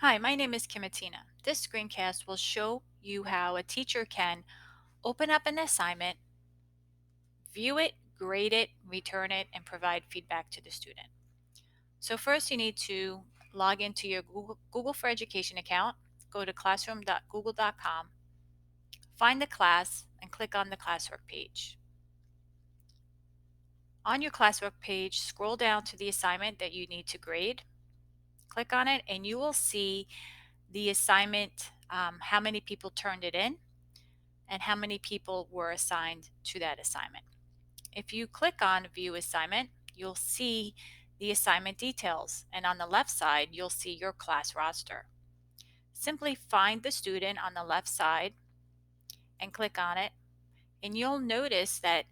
Hi, my name is Kimatina. This screencast will show you how a teacher can open up an assignment, view it, grade it, return it, and provide feedback to the student. So first you need to log into your Google for Education account, go to classroom.google.com, find the class, and click on the classwork page. On your classwork page, scroll down to the assignment that you need to grade, click on it, and you will see the assignment, how many people turned it in, and how many people were assigned to that assignment. If you click on View Assignment, you'll see the assignment details, and on the left side, you'll see your class roster. Simply find the student on the left side and click on it, and you'll notice that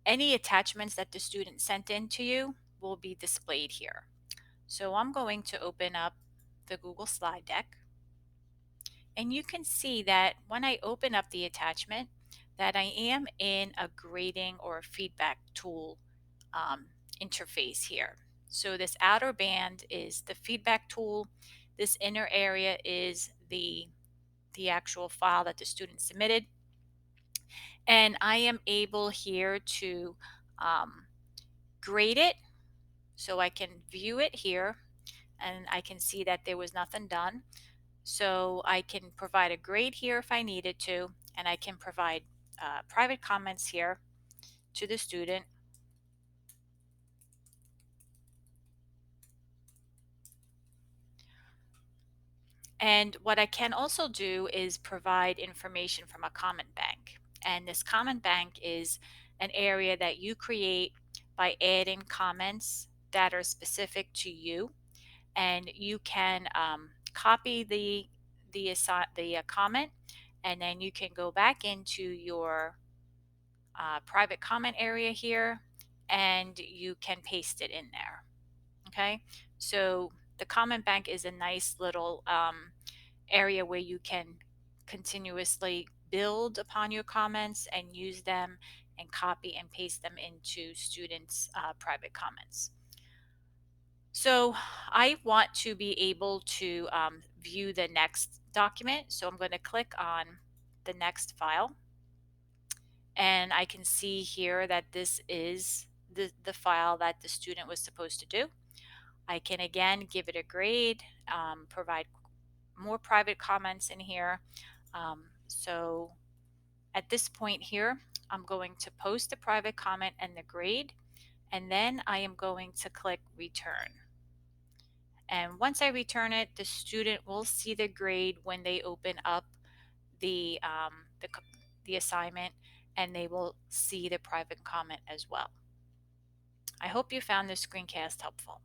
any attachments that the student sent in to you will be displayed here. So I'm going to open up the Google slide deck, and you can see that when I open up the attachment that I am in a grading or a feedback tool um, interface here. So this outer band is the feedback tool. This inner area is the actual file that the student submitted. And I am able here to um, grade it. So I can view it here and I can see that there was nothing done. So I can provide a grade here if I needed to, and I can provide private comments here to the student. And what I can also do is provide information from a comment bank. And this comment bank is an area that you create by adding comments that are specific to you. And you can copy the comment, and then you can go back into your private comment area here, and you can paste it in there. Okay, so the comment bank is a nice little area where you can continuously build upon your comments and use them and copy and paste them into students' private comments. So I want to be able to view the next document. So I'm going to click on the next file, and I can see here that this is the file that the student was supposed to do. I can again give it a grade, provide more private comments in here. So at this point here, I'm going to post the private comment and the grade, and then I am going to click return. And once I return it, the student will see the grade when they open up the, um, the, the assignment, and they will see the private comment as well. I hope you found this screencast helpful.